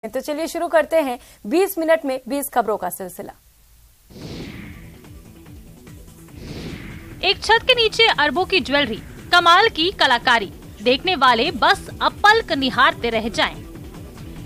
तो चलिए शुरू करते हैं 20 मिनट में 20 खबरों का सिलसिला। एक छत के नीचे अरबों की ज्वेलरी, कमाल की कलाकारी, देखने वाले बस अब पलक निहारते रह जाएं।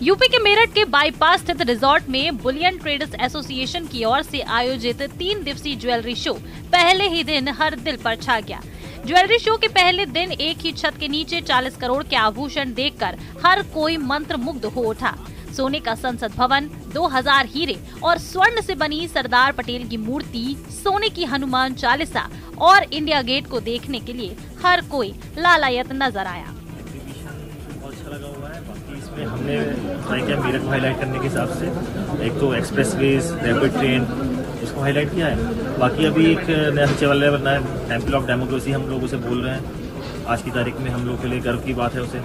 यूपी के मेरठ के बाईपास स्थित रिजॉर्ट में बुलियन ट्रेडर्स एसोसिएशन की ओर से आयोजित 3 दिवसीय ज्वेलरी शो पहले ही दिन हर दिल पर छा गया। ज्वेलरी शो के पहले दिन एक ही छत के नीचे 40 करोड़ के आभूषण देखकर हर कोई मंत्रमुग्ध हो उठा। सोने का संसद भवन, 2000 हीरे और स्वर्ण से बनी सरदार पटेल की मूर्ति, सोने की हनुमान चालीसा और इंडिया गेट को देखने के लिए हर कोई लालायत नजर आया। बहुत अच्छा लगा हुआ है। बाकी इसमें हमने ट्राई किया मेरठ को हाईलाइट करने के हिसाब से, एक तो एक्सप्रेसवेज, रैपिड ट्रेन, इसको हाईलाइट किया है। बाकी अभी एक नया फीचर वाला बनना है, टेम्पल ऑफ डेमोक्रेसी हम लोग उसे बोल रहे हैं। आज की तारीख में हम लोग के लिए गर्व की बात है उसे।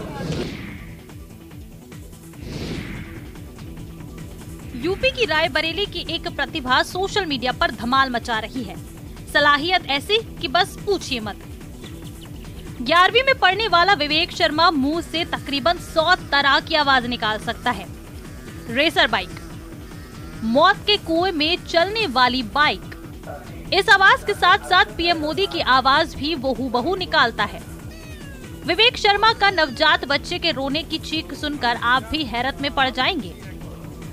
यूपी की रायबरेली की एक प्रतिभा सोशल मीडिया पर धमाल मचा रही है। सलाहियत ऐसी कि बस पूछिए मत। 11वीं में पढ़ने वाला विवेक शर्मा मुंह से तकरीबन 100 तरह की आवाज निकाल सकता है। रेसर बाइक, मौत के कुएं में चलने वाली बाइक, इस आवाज के साथ साथ पीएम मोदी की आवाज भी वो हूबहू निकालता है। विवेक शर्मा का नवजात बच्चे के रोने की चीख सुनकर आप भी हैरत में पड़ जाएंगे।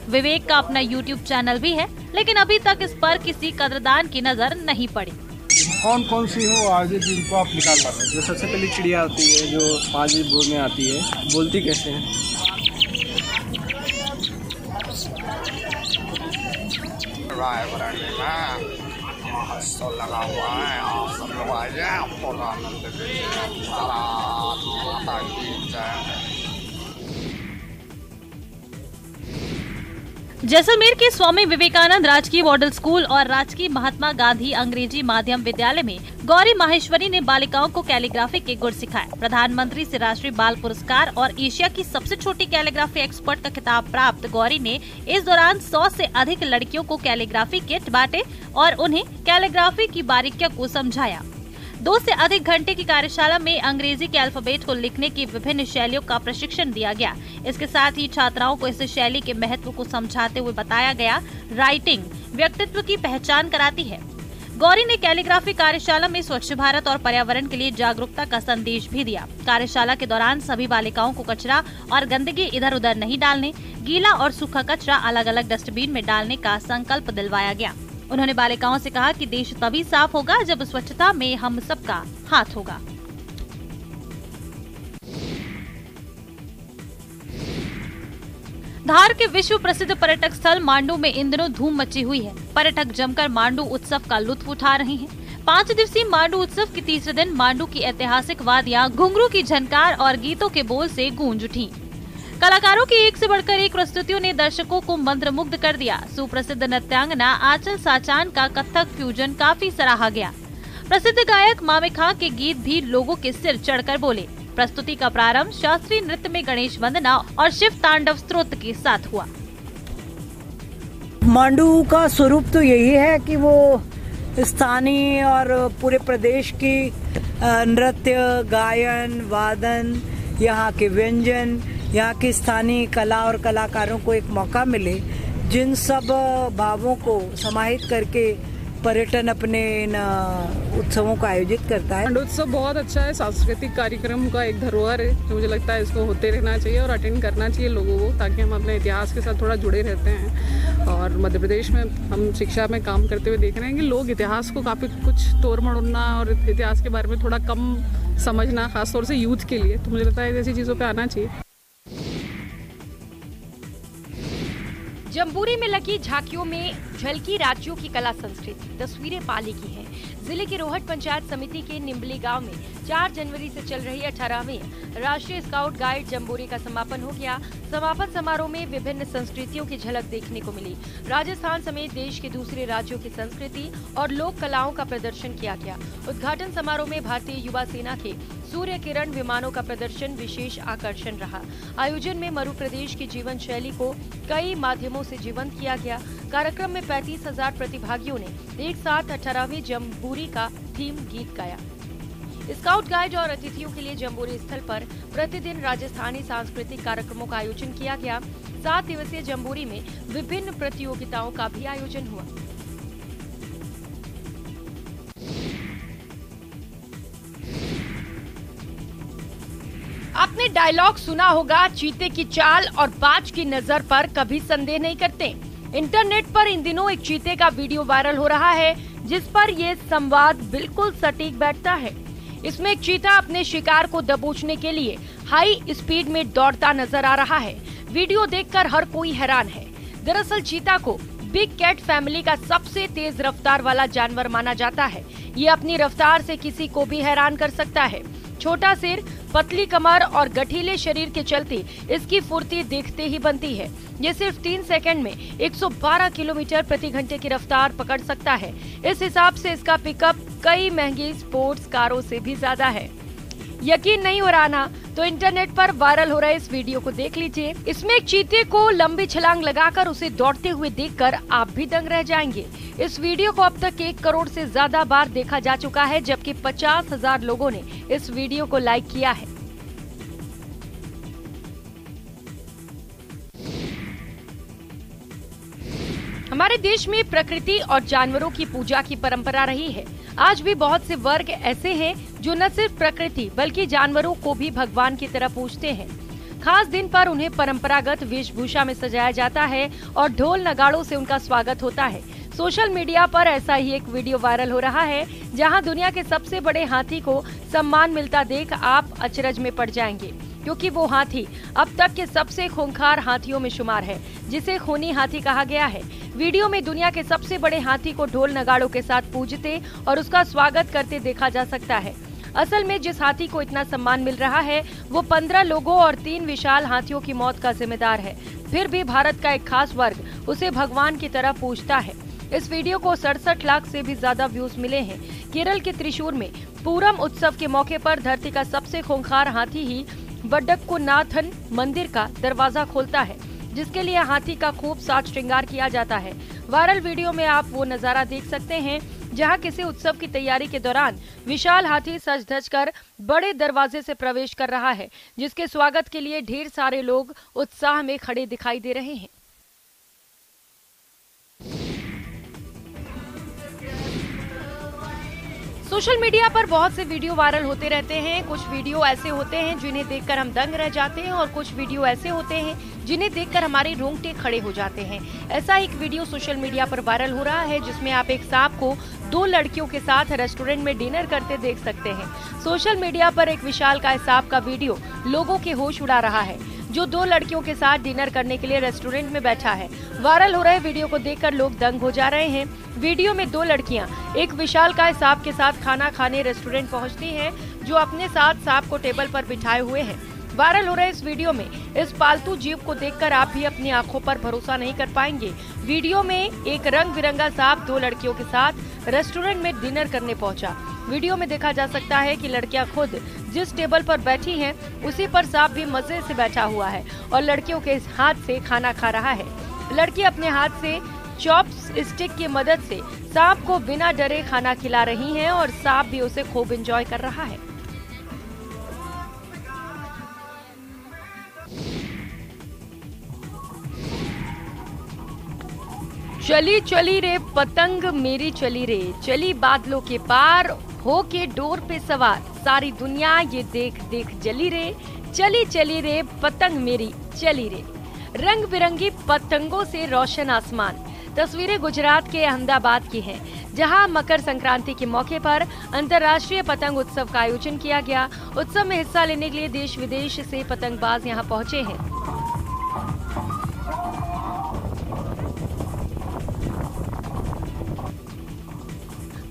विवेक का अपना YouTube चैनल भी है, लेकिन अभी तक इस पर किसी कदरदान की नजर नहीं पड़ी। कौन कौन सी हो आगे जिनको आप निकाल पाते हैं? जो सबसे पहले चिड़िया होती है जो 5 बजे बोलने आती है, बोलती कैसे है? लगा हुआ है, आप सब लोग आइए, आपको आनंद जैसलमेर के स्वामी विवेकानंद राजकीय मॉडल स्कूल और राजकीय महात्मा गांधी अंग्रेजी माध्यम विद्यालय में गौरी माहेश्वरी ने बालिकाओं को कैलीग्राफी के गुर सिखाए। प्रधानमंत्री से राष्ट्रीय बाल पुरस्कार और एशिया की सबसे छोटी कैलीग्राफी एक्सपर्ट का खिताब प्राप्त गौरी ने इस दौरान 100 से अधिक लड़कियों को कैलीग्राफी किट बांटे और उन्हें कैलीग्राफी की बारीकियों को समझाया। 2 से अधिक घंटे की कार्यशाला में अंग्रेजी के अल्फाबेट को लिखने की विभिन्न शैलियों का प्रशिक्षण दिया गया। इसके साथ ही छात्राओं को इस शैली के महत्व को समझाते हुए बताया गया, राइटिंग व्यक्तित्व की पहचान कराती है। गौरी ने कैलीग्राफी कार्यशाला में स्वच्छ भारत और पर्यावरण के लिए जागरूकता का संदेश भी दिया। कार्यशाला के दौरान सभी बालिकाओं को कचरा और गंदगी इधर उधर नहीं डालने, गीला और सूखा कचरा अलग अलग डस्टबिन में डालने का संकल्प दिलवाया गया। उन्होंने बालिकाओं से कहा कि देश तभी साफ होगा जब स्वच्छता में हम सबका हाथ होगा। धार के विश्व प्रसिद्ध पर्यटक स्थल मांडू में इन दिनों धूम मची हुई है। पर्यटक जमकर मांडू उत्सव का लुत्फ उठा रहे हैं। 5 दिवसीय मांडू उत्सव के तीसरे दिन मांडू की ऐतिहासिक वादियां घुंघरू की झनकार और गीतों के बोल से गूंज उठी। कलाकारों की एक से बढ़कर एक प्रस्तुतियों ने दर्शकों को मंत्रमुग्ध कर दिया। सुप्रसिद्ध नृत्यांगना आंचल साचान का कथक फ्यूजन काफी सराहा गया। प्रसिद्ध गायक मामे खां के गीत भी लोगों के सिर चढ़कर बोले। प्रस्तुति का प्रारंभ शास्त्रीय नृत्य में गणेश वंदना और शिव तांडव स्तोत्र के साथ हुआ। मांडू का स्वरूप तो यही है कि वो स्थानीय और पूरे प्रदेश की नृत्य, गायन, वादन, यहाँ के व्यंजन, यहाँ की स्थानीय कला और कलाकारों को एक मौका मिले, जिन सब भावों को समाहित करके पर्यटन अपने इन उत्सवों को आयोजित करता है। उत्सव बहुत अच्छा है, सांस्कृतिक कार्यक्रम का एक धरोहर है। मुझे लगता है इसको होते रहना चाहिए और अटेंड करना चाहिए लोगों को, ताकि हम अपने इतिहास के साथ थोड़ा जुड़े रहते हैं। और मध्य प्रदेश में हम शिक्षा में काम करते हुए देख रहे हैं कि लोग इतिहास को काफ़ी कुछ तोड़ मड़ोड़ना और इतिहास के बारे में थोड़ा कम समझना, खासतौर से यूथ के लिए। तो मुझे लगता है ऐसी चीज़ों पर आना चाहिए। जम्बूरी में लगी झांकियों में झलकी राज्यों की कला संस्कृति, तस्वीरें पाली की हैं। जिले की रोहट पंचायत समिति के निम्बली गांव में 4 जनवरी से चल रही 18वीं राष्ट्रीय स्काउट गाइड जम्बूरी का समापन हो गया। समापन समारोह में विभिन्न संस्कृतियों की झलक देखने को मिली। राजस्थान समेत देश के दूसरे राज्यों की संस्कृति और लोक कलाओं का प्रदर्शन किया गया। उद्घाटन समारोह में भारतीय युवा सेना के सूर्य किरण विमानों का प्रदर्शन विशेष आकर्षण रहा। आयोजन में मध्य प्रदेश की जीवन शैली को कई माध्यमों से जीवंत किया गया। कार्यक्रम में 35,000 प्रतिभागियों ने एक साथ 18वीं जम्बूरी का थीम गीत गाया। स्काउट गाइड और अतिथियों के लिए जम्बूरी स्थल पर प्रतिदिन राजस्थानी सांस्कृतिक कार्यक्रमों का आयोजन किया गया। 7 दिवसीय जम्बूरी में विभिन्न प्रतियोगिताओं का भी आयोजन हुआ। आपने डायलॉग सुना होगा, चीते की चाल और बाज की नजर पर कभी संदेह नहीं करते। इंटरनेट पर इन दिनों एक चीते का वीडियो वायरल हो रहा है जिस पर ये संवाद बिल्कुल सटीक बैठता है। इसमें एक चीता अपने शिकार को दबोचने के लिए हाई स्पीड में दौड़ता नजर आ रहा है। वीडियो देखकर हर कोई हैरान है। दरअसल चीता को बिग कैट फैमिली का सबसे तेज रफ्तार वाला जानवर माना जाता है। ये अपनी रफ्तार से किसी को भी हैरान कर सकता है। छोटा सिर, पतली कमर और गठीले शरीर के चलते इसकी फुर्ती देखते ही बनती है। ये सिर्फ 3 सेकंड में 112 किलोमीटर प्रति घंटे की रफ्तार पकड़ सकता है। इस हिसाब से इसका पिकअप कई महंगी स्पोर्ट्स कारों से भी ज्यादा है। यकीन नहीं हो रहा ना? तो इंटरनेट पर वायरल हो रहे इस वीडियो को देख लीजिए। इसमें एक चीते को लंबी छलांग लगाकर उसे दौड़ते हुए देखकर आप भी दंग रह जाएंगे। इस वीडियो को अब तक 1 करोड़ से ज्यादा बार देखा जा चुका है, जबकि 50,000 लोगों ने इस वीडियो को लाइक किया है। हमारे देश में प्रकृति और जानवरों की पूजा की परंपरा रही है। आज भी बहुत से वर्ग ऐसे हैं जो न सिर्फ प्रकृति बल्कि जानवरों को भी भगवान की तरह पूजते हैं। खास दिन पर उन्हें परंपरागत वेशभूषा में सजाया जाता है और ढोल नगाड़ों से उनका स्वागत होता है। सोशल मीडिया पर ऐसा ही एक वीडियो वायरल हो रहा है जहां दुनिया के सबसे बड़े हाथी को सम्मान मिलता देख आप अचरज में पड़ जाएंगे, क्योंकि वो हाथी अब तक के सबसे खूंखार हाथियों में शुमार है, जिसे खूनी हाथी कहा गया है। वीडियो में दुनिया के सबसे बड़े हाथी को ढोल नगाड़ों के साथ पूजते और उसका स्वागत करते देखा जा सकता है। असल में जिस हाथी को इतना सम्मान मिल रहा है वो 15 लोगों और 3 विशाल हाथियों की मौत का जिम्मेदार है। फिर भी भारत का एक खास वर्ग उसे भगवान की तरह पूजता है। इस वीडियो को 67 लाख से भी ज्यादा व्यूज मिले हैं। केरल के त्रिशूर में पूरम उत्सव के मौके पर धरती का सबसे खूंखार हाथी ही वडक्कुनाथन मंदिर का दरवाजा खोलता है, जिसके लिए हाथी का खूब साज श्रृंगार किया जाता है। वायरल वीडियो में आप वो नजारा देख सकते हैं जहां किसी उत्सव की तैयारी के दौरान विशाल हाथी सज धज कर बड़े दरवाजे से प्रवेश कर रहा है, जिसके स्वागत के लिए ढेर सारे लोग उत्साह में खड़े दिखाई दे रहे हैं। सोशल मीडिया पर बहुत से वीडियो वायरल होते रहते हैं। कुछ वीडियो ऐसे होते हैं जिन्हें देखकर हम दंग रह जाते हैं और कुछ वीडियो ऐसे होते हैं जिन्हें देखकर हमारे रोंगटे खड़े हो जाते हैं। ऐसा एक वीडियो सोशल मीडिया पर वायरल हो रहा है जिसमें आप एक सांप को 2 लड़कियों के साथ रेस्टोरेंट में डिनर करते देख सकते हैं। सोशल मीडिया पर एक विशालकाय सांप का वीडियो लोगों के होश उड़ा रहा है, जो 2 लड़कियों के साथ डिनर करने के लिए रेस्टोरेंट में बैठा है। वायरल हो रहे वीडियो को देखकर लोग दंग हो जा रहे हैं। वीडियो में 2 लड़कियां एक विशालकाय सांप के साथ खाना खाने रेस्टोरेंट पहुंचती हैं, जो अपने साथ सांप को टेबल पर बिठाए हुए हैं। वायरल हो रहे इस वीडियो में इस पालतू जीव को देखकर आप भी अपनी आंखों पर भरोसा नहीं कर पाएंगे। वीडियो में एक रंग बिरंगा सांप 2 लड़कियों के साथ रेस्टोरेंट में डिनर करने पहुंचा। वीडियो में देखा जा सकता है कि लड़कियां खुद जिस टेबल पर बैठी हैं, उसी पर सांप भी मजे से बैठा हुआ है और लड़कियों के हाथ से खाना खा रहा है। लड़की अपने हाथ से चॉप स्टिक की मदद से सांप को बिना डरे खाना खिला रही हैं और सांप भी उसे खूब एंजॉय कर रहा है। चली चली रे पतंग मेरी चली रे, चली बादलों के पार हो के डोर पे सवार, सारी दुनिया ये देख देख जली रे, चली चली रे पतंग मेरी चली रे। रंग बिरंगी पतंगों से रोशन आसमान। तस्वीरें गुजरात के अहमदाबाद की हैं, जहां मकर संक्रांति के मौके पर अंतर्राष्ट्रीय पतंग उत्सव का आयोजन किया गया। उत्सव में हिस्सा लेने के लिए देश विदेश से पतंगबाज यहां पहुंचे हैं।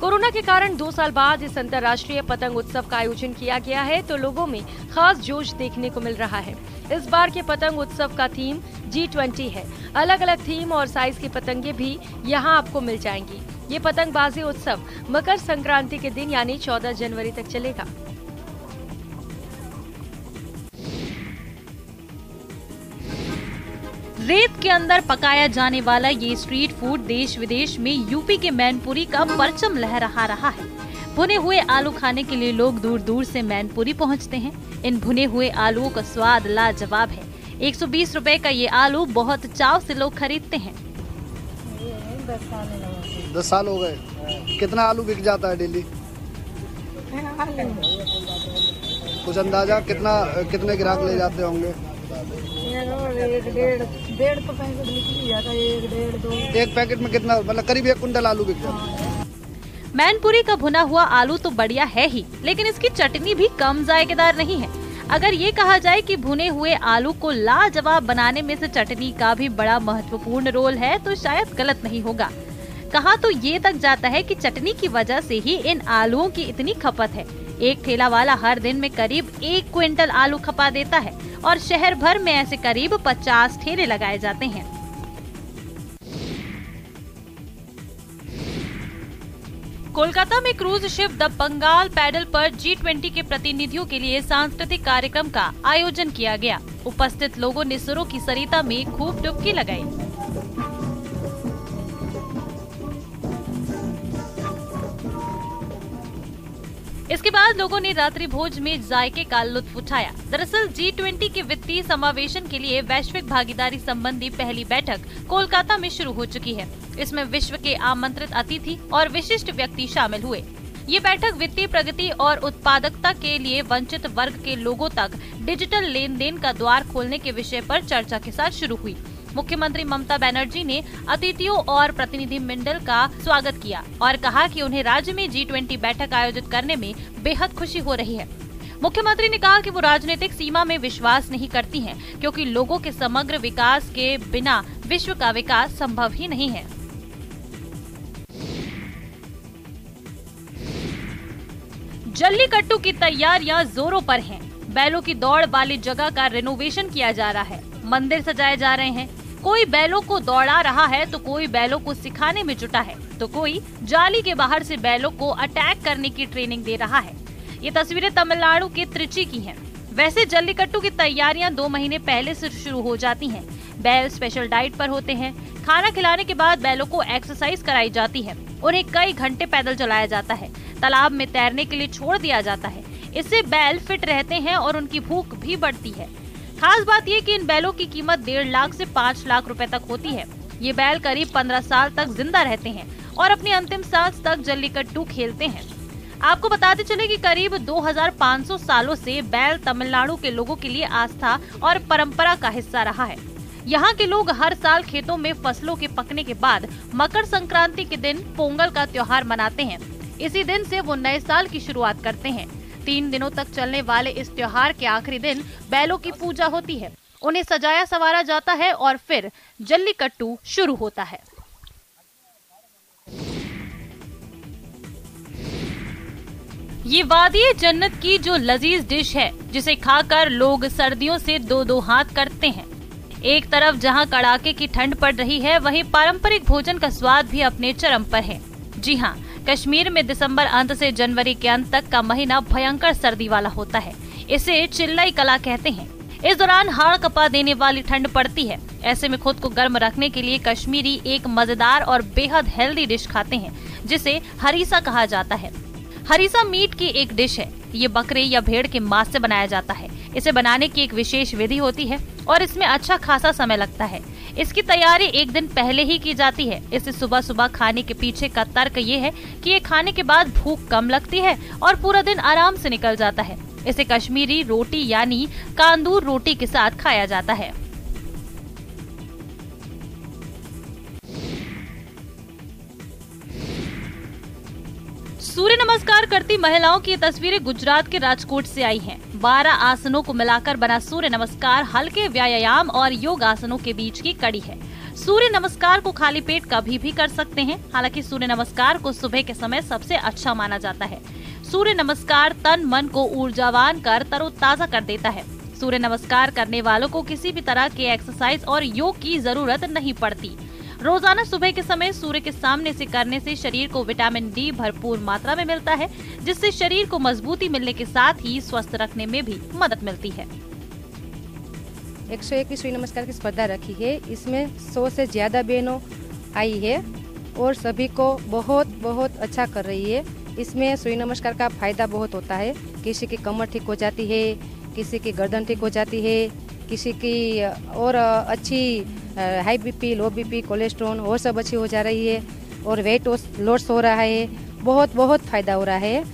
कोरोना के कारण 2 साल बाद इस अंतर्राष्ट्रीय पतंग उत्सव का आयोजन किया गया है, तो लोगों में खास जोश देखने को मिल रहा है। इस बार के पतंग उत्सव का थीम G20 है। अलग अलग थीम और साइज की पतंगे भी यहाँ आपको मिल जाएंगी। ये पतंगबाजी उत्सव मकर संक्रांति के दिन यानी 14 जनवरी तक चलेगा। रेत के अंदर पकाया जाने वाला ये स्ट्रीट फूड देश विदेश में यूपी के मैनपुरी का परचम लहरा रहा है। भुने हुए आलू खाने के लिए लोग दूर दूर से मैनपुरी पहुंचते हैं। इन भुने हुए आलूओं का स्वाद लाजवाब है। 120 रुपए का ये आलू बहुत चाव से लोग खरीदते हैं। 10 साल हो गए। कितना आलू बिक जाता है डेली? कुछ अंदाजा कितने ग्राहक ले जाते होंगे? 1.5 तो पैकेट निकल जाता है, 1.5 2। एक पैकेट में कितना, मतलब करीब 1 कुंटल आलू बिक जाता है। मैनपुरी का भुना हुआ आलू तो बढ़िया है ही, लेकिन इसकी चटनी भी कम जायकेदार नहीं है। अगर ये कहा जाए कि भुने हुए आलू को लाजवाब बनाने में से चटनी का भी बड़ा महत्वपूर्ण रोल है तो शायद गलत नहीं होगा। कहा तो ये तक जाता है कि चटनी की वजह से ही इन आलूओं की इतनी खपत है। एक ठेला वाला हर दिन में करीब 1 क्विंटल आलू खपा देता है और शहर भर में ऐसे करीब 50 ठेले लगाए जाते हैं। कोलकाता में cruise ship the Bengal paddle पर G20 के प्रतिनिधियों के लिए सांस्कृतिक कार्यक्रम का आयोजन किया गया। उपस्थित लोगों ने सुरों की सरिता में खूब डुबकी लगाई। इसके बाद लोगों ने रात्रि भोज में जायके का लुत्फ उठाया। दरअसल G20 के वित्तीय समावेशन के लिए वैश्विक भागीदारी संबंधी पहली बैठक कोलकाता में शुरू हो चुकी है। इसमें विश्व के आमंत्रित अतिथि और विशिष्ट व्यक्ति शामिल हुए। ये बैठक वित्तीय प्रगति और उत्पादकता के लिए वंचित वर्ग के लोगों तक डिजिटल लेन देन का द्वार खोलने के विषय पर चर्चा के साथ शुरू हुई। मुख्यमंत्री ममता बनर्जी ने अतिथियों और प्रतिनिधि मंडल का स्वागत किया और कहा कि उन्हें राज्य में G20 बैठक आयोजित करने में बेहद खुशी हो रही है। मुख्यमंत्री ने कहा कि वो राजनीतिक सीमा में विश्वास नहीं करती हैं, क्योंकि लोगों के समग्र विकास के बिना विश्व का विकास संभव ही नहीं है। जल्लीकट्टू की तैयारियां जोरों पर हैं। बैलों की दौड़ वाली जगह का रेनोवेशन किया जा रहा है। मंदिर सजाए जा रहे हैं। कोई बैलों को दौड़ा रहा है तो कोई बैलों को सिखाने में जुटा है तो कोई जाली के बाहर से बैलों को अटैक करने की ट्रेनिंग दे रहा है। ये तस्वीरें तमिलनाडु के त्रिची की हैं। वैसे जल्लीकट्टू की तैयारियां 2 महीने पहले से शुरू हो जाती हैं। बैल स्पेशल डाइट पर होते हैं। खाना खिलाने के बाद बैलों को एक्सरसाइज कराई जाती है। उन्हें कई घंटे पैदल चलाया जाता है। तालाब में तैरने के लिए छोड़ दिया जाता है। इससे बैल फिट रहते हैं और उनकी भूख भी बढ़ती है। खास बात ये कि इन बैलों की कीमत 1.5 लाख से 5 लाख रुपए तक होती है। ये बैल करीब 15 साल तक जिंदा रहते हैं और अपनी अंतिम सांस तक जल्लीकट्टू खेलते हैं। आपको बताते चले कि करीब 2500 सालों से बैल तमिलनाडु के लोगों के लिए आस्था और परंपरा का हिस्सा रहा है। यहाँ के लोग हर साल खेतों में फसलों के पकने के बाद मकर संक्रांति के दिन पोंगल का त्योहार मनाते हैं। इसी दिन से वो नए साल की शुरुआत करते हैं। 3 दिनों तक चलने वाले इस त्योहार के आखिरी दिन बैलों की पूजा होती है। उन्हें सजाया संवारा जाता है और फिर जल्लीकट्टू शुरू होता है। ये वादी जन्नत की जो लजीज डिश है, जिसे खाकर लोग सर्दियों से 2-2 हाथ करते हैं। एक तरफ जहां कड़ाके की ठंड पड़ रही है, वहीं पारंपरिक भोजन का स्वाद भी अपने चरम पर है। जी हाँ, कश्मीर में दिसंबर अंत से जनवरी के अंत तक का महीना भयंकर सर्दी वाला होता है। इसे चिल्लाई कला कहते हैं। इस दौरान हाड़ कपा देने वाली ठंड पड़ती है। ऐसे में खुद को गर्म रखने के लिए कश्मीरी एक मजेदार और बेहद हेल्दी डिश खाते हैं, जिसे हरीसा कहा जाता है। हरीसा मीट की एक डिश है। ये बकरे या भेड़ के मांस से बनाया जाता है। इसे बनाने की एक विशेष विधि होती है और इसमें अच्छा खासा समय लगता है। इसकी तैयारी 1 दिन पहले ही की जाती है। इसे सुबह सुबह खाने के पीछे का तर्क ये है कि ये खाने के बाद भूख कम लगती है और पूरा दिन आराम से निकल जाता है। इसे कश्मीरी रोटी यानी कांदूर रोटी के साथ खाया जाता है। सूर्य नमस्कार करती महिलाओं की तस्वीरें गुजरात के राजकोट से आई हैं। 12 आसनों को मिलाकर बना सूर्य नमस्कार हल्के व्यायाम और योग आसनों के बीच की कड़ी है। सूर्य नमस्कार को खाली पेट कभी भी कर सकते हैं। हालांकि सूर्य नमस्कार को सुबह के समय सबसे अच्छा माना जाता है। सूर्य नमस्कार तन मन को ऊर्जावान कर तरोताजा कर देता है। सूर्य नमस्कार करने वालों को किसी भी तरह के एक्सरसाइज और योग की जरूरत नहीं पड़ती। रोजाना सुबह के समय सूर्य के सामने से करने से शरीर को विटामिन डी भरपूर मात्रा में मिलता है, जिससे शरीर को मजबूती मिलने के साथ ही स्वस्थ रखने में भी मदद मिलती है। 101 की सूर्य नमस्कार की स्पर्धा रखी है। इसमें 100 से ज्यादा बहनों आई है और सभी को बहुत अच्छा कर रही है। इसमें सूर्य नमस्कार का फायदा बहुत होता है। किसी की कमर ठीक हो जाती है, किसी की गर्दन ठीक हो जाती है, किसी की और अच्छी हाई बीपी, लो बीपी, कोलेस्ट्रॉल वो सब अच्छी हो जा रही है और वेट लॉस हो रहा है। बहुत बहुत फायदा हो रहा है।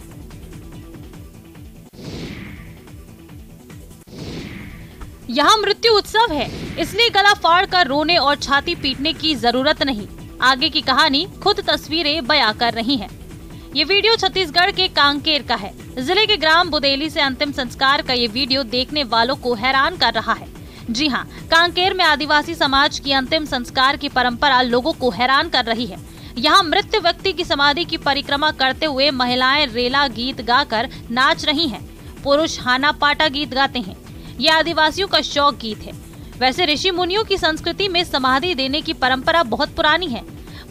यहाँ मृत्यु उत्सव है, इसलिए गला फाड़ कर रोने और छाती पीटने की जरूरत नहीं। आगे की कहानी खुद तस्वीरें बयां कर रही हैं। ये वीडियो छत्तीसगढ़ के कांकेर का है। जिले के ग्राम बुदेली से अंतिम संस्कार का ये वीडियो देखने वालों को हैरान कर रहा है। जी हाँ, कांकेर में आदिवासी समाज की अंतिम संस्कार की परंपरा लोगों को हैरान कर रही है। यहाँ मृत व्यक्ति की समाधि की परिक्रमा करते हुए महिलाएं रेला गीत गाकर नाच रही हैं। पुरुष हाना पाटा गीत गाते हैं। ये आदिवासियों का शौक गीत है। वैसे ऋषि मुनियों की संस्कृति में समाधि देने की परंपरा बहुत पुरानी है।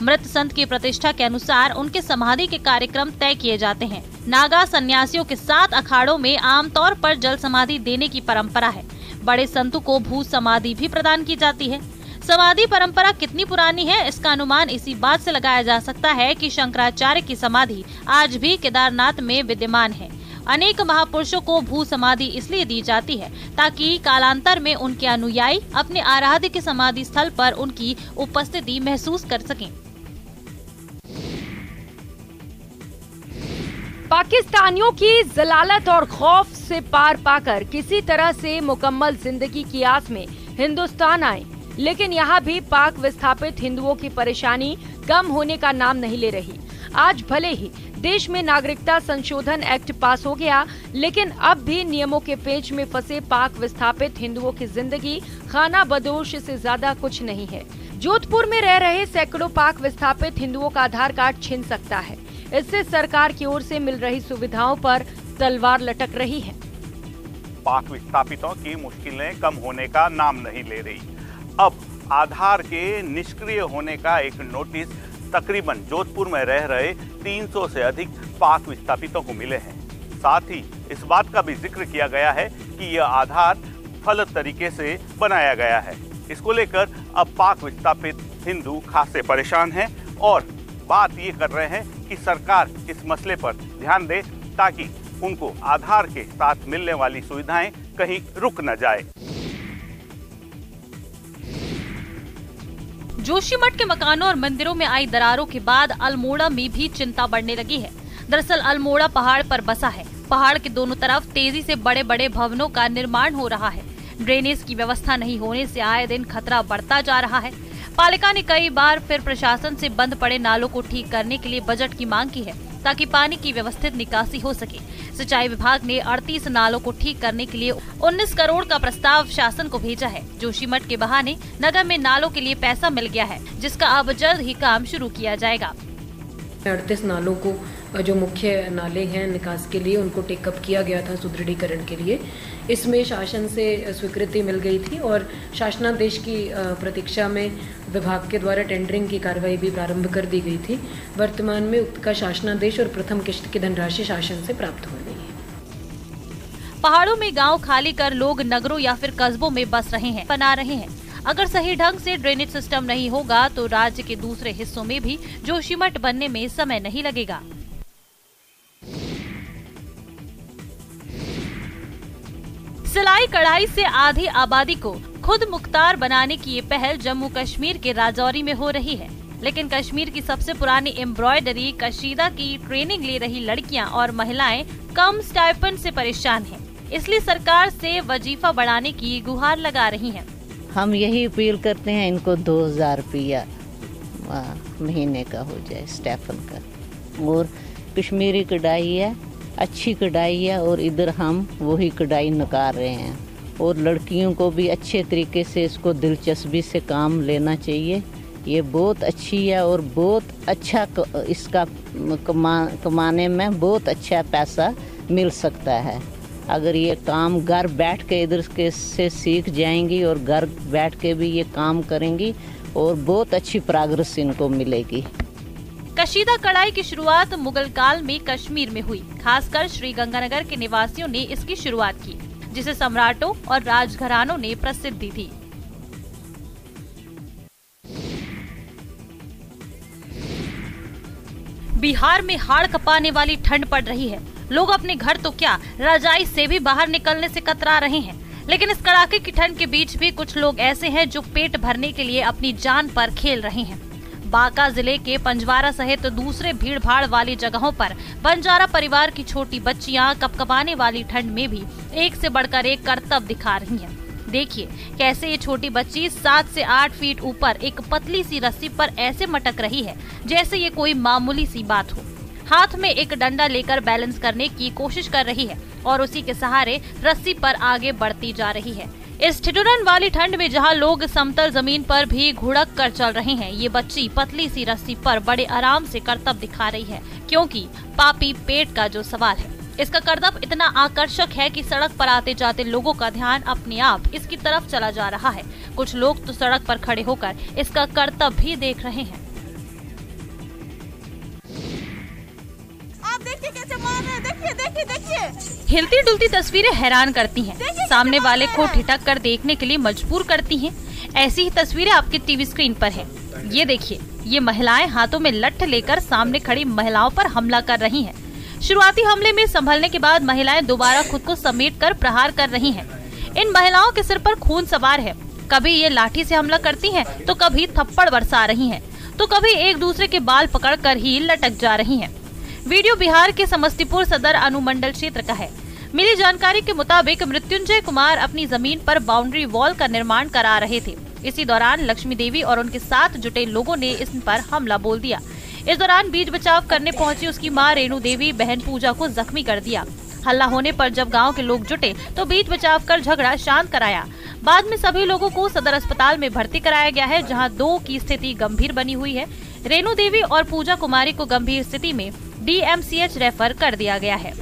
मृत संत की प्रतिष्ठा के अनुसार उनके समाधि के कार्यक्रम तय किए जाते हैं। नागा सन्यासियों के 7 अखाड़ों में आमतौर पर जल समाधि देने की परंपरा है। बड़े संतों को भू समाधि भी प्रदान की जाती है। समाधि परंपरा कितनी पुरानी है, इसका अनुमान इसी बात से लगाया जा सकता है कि शंकराचार्य की समाधि आज भी केदारनाथ में विद्यमान है। अनेक महापुरुषों को भू समाधि इसलिए दी जाती है ताकि कालांतर में उनके अनुयायी अपने आराध्य के समाधि स्थल पर उनकी उपस्थिति महसूस कर सकें। पाकिस्तानियों की जलालत और खौफ से पार पाकर किसी तरह से मुकम्मल जिंदगी की आस में हिंदुस्तान आए, लेकिन यहाँ भी पाक विस्थापित हिंदुओं की परेशानी कम होने का नाम नहीं ले रही। आज भले ही देश में नागरिकता संशोधन एक्ट पास हो गया, लेकिन अब भी नियमों के पेच में फंसे पाक विस्थापित हिंदुओं की जिंदगी खाना बदोश से ज्यादा कुछ नहीं है। जोधपुर में रह रहे सैकड़ों पाक विस्थापित हिंदुओं का आधार कार्ड छिन सकता है। इससे सरकार की ओर से मिल रही सुविधाओं पर तलवार लटक रही है। पाक विस्थापितों की मुश्किलें कम होने का नाम नहीं ले रही। अब आधार के निष्क्रिय होने का एक नोटिस तकरीबन जोधपुर में रह रहे 300 से अधिक पाक विस्थापितों को मिले हैं। साथ ही इस बात का भी जिक्र किया गया है कि यह आधार गलत तरीके से बनाया गया है। इसको लेकर अब पाक विस्थापित हिंदू खासे परेशान हैं और बात ये कर रहे हैं कि सरकार इस मसले पर ध्यान दे ताकि उनको आधार के साथ मिलने वाली सुविधाएं कहीं रुक न जाए। जोशीमठ के मकानों और मंदिरों में आई दरारों के बाद अल्मोड़ा में भी चिंता बढ़ने लगी है। दरअसल अल्मोड़ा पहाड़ पर बसा है। पहाड़ के दोनों तरफ तेजी से बड़े बड़े भवनों का निर्माण हो रहा है। ड्रेनेज की व्यवस्था नहीं होने से आए दिन खतरा बढ़ता जा रहा है। पालिका ने कई बार फिर प्रशासन से बंद पड़े नालों को ठीक करने के लिए बजट की मांग की है ताकि पानी की व्यवस्थित निकासी हो सके। सिंचाई विभाग ने 38 नालों को ठीक करने के लिए 19 करोड़ का प्रस्ताव शासन को भेजा है। जोशीमठ के बहाने नगर में नालों के लिए पैसा मिल गया है, जिसका अब जल्द ही काम शुरू किया जाएगा। 38 नालों को जो मुख्य नाले हैं निकास के लिए उनको टेकअप किया गया था सुदृढ़ीकरण के लिए। इसमें शासन से स्वीकृति मिल गई थी और शासनादेश की प्रतीक्षा में विभाग के द्वारा टेंडरिंग की कार्रवाई भी प्रारंभ कर दी गई थी। वर्तमान में उक्त का शासनादेश और प्रथम किश्त की धनराशि शासन से प्राप्त हो गई है। पहाड़ों में गांव खाली कर लोग नगरों या फिर कस्बों में बस रहे हैं, बना रहे हैं। अगर सही ढंग से ड्रेनेज सिस्टम नहीं होगा तो राज्य के दूसरे हिस्सों में भी जोशीमठ बनने में समय नहीं लगेगा। सिलाई कढ़ाई से आधी आबादी को खुद मुख्तार बनाने की ये पहल जम्मू कश्मीर के राजौरी में हो रही है। लेकिन कश्मीर की सबसे पुरानी एम्ब्रॉयडरी कशीदा की ट्रेनिंग ले रही लड़कियां और महिलाएं कम स्टाइपेंड से परेशान हैं। इसलिए सरकार से वजीफा बढ़ाने की गुहार लगा रही हैं। हम यही अपील करते हैं इनको 2000 रुपया महीने का हो जाए स्टाइपेंड का। और कश्मीरी कढ़ाई है, अच्छी कढ़ाई है और इधर हम वही कढ़ाई निकाल रहे हैं। और लड़कियों को भी अच्छे तरीके से इसको दिलचस्पी से काम लेना चाहिए। ये बहुत अच्छी है और बहुत अच्छा इसका कमाने में बहुत अच्छा पैसा मिल सकता है। अगर ये काम घर बैठ के इधर के से सीख जाएंगी और घर बैठ के भी ये काम करेंगी और बहुत अच्छी प्रोग्रेस इनको मिलेगी। कशीदा कढ़ाई की शुरुआत मुगल काल में कश्मीर में हुई। खासकर श्री गंगानगर के निवासियों ने इसकी शुरुआत की, जिसे सम्राटों और राजघरानों ने प्रसिद्धि दी। बिहार में हाड़ कपाने वाली ठंड पड़ रही है। लोग अपने घर तो क्या रजाई से भी बाहर निकलने से कतरा रहे हैं। लेकिन इस कड़ाके की ठंड के बीच भी कुछ लोग ऐसे हैं जो पेट भरने के लिए अपनी जान पर खेल रहे हैं। बांका जिले के पंजवारा सहित दूसरे भीड़-भाड़ वाली जगहों पर बंजारा परिवार की छोटी बच्चियां कपकपाने वाली ठंड में भी एक से बढ़कर एक करतब दिखा रही हैं। देखिए कैसे ये छोटी बच्ची 7 से 8 फीट ऊपर एक पतली सी रस्सी पर ऐसे मटक रही है जैसे ये कोई मामूली सी बात हो। हाथ में एक डंडा लेकर बैलेंस करने की कोशिश कर रही है और उसी के सहारे रस्सी पर आगे बढ़ती जा रही है। इस ठिठुरन वाली ठंड में जहां लोग समतल जमीन पर भी घुड़क कर चल रहे हैं, ये बच्ची पतली सी रस्सी पर बड़े आराम से करतब दिखा रही है, क्योंकि पापी पेट का जो सवाल है। इसका करतब इतना आकर्षक है कि सड़क पर आते जाते लोगों का ध्यान अपने आप इसकी तरफ चला जा रहा है। कुछ लोग तो सड़क पर खड़े होकर इसका करतब भी देख रहे हैं। आप देखिए कैसे मार रहे हैं, देखिए देखिए देखिए। हिलती डुलती तस्वीरें हैरान करती हैं, सामने वाले को ठिठक कर देखने के लिए मजबूर करती हैं। ऐसी ही तस्वीरें आपके टीवी स्क्रीन पर है। ये देखिए, ये महिलाएं हाथों में लठ लेकर सामने खड़ी महिलाओं पर हमला कर रही हैं। शुरुआती हमले में संभलने के बाद महिलाएं दोबारा खुद को समेटकर प्रहार कर रही हैं। इन महिलाओं के सिर पर खून सवार है। कभी ये लाठी से हमला करती हैं, तो कभी थप्पड़ बरसा रही हैं, तो कभी एक दूसरे के बाल पकड़कर ही लटक जा रही हैं। वीडियो बिहार के समस्तीपुर सदर अनुमंडल क्षेत्र का है। मिली जानकारी के मुताबिक मृत्युंजय कुमार अपनी जमीन पर बाउंड्री वॉल का निर्माण करा रहे थे। इसी दौरान लक्ष्मी देवी और उनके साथ जुटे लोगों ने इस पर हमला बोल दिया। इस दौरान बीच बचाव करने पहुंची उसकी मां रेणु देवी बहन पूजा को जख्मी कर दिया। हल्ला होने पर जब गांव के लोग जुटे तो बीच बचाव कर झगड़ा शांत कराया। बाद में सभी लोगों को सदर अस्पताल में भर्ती कराया गया है, जहां 2 की स्थिति गंभीर बनी हुई है। रेणु देवी और पूजा कुमारी को गंभीर स्थिति में DMCH रेफर कर दिया गया है।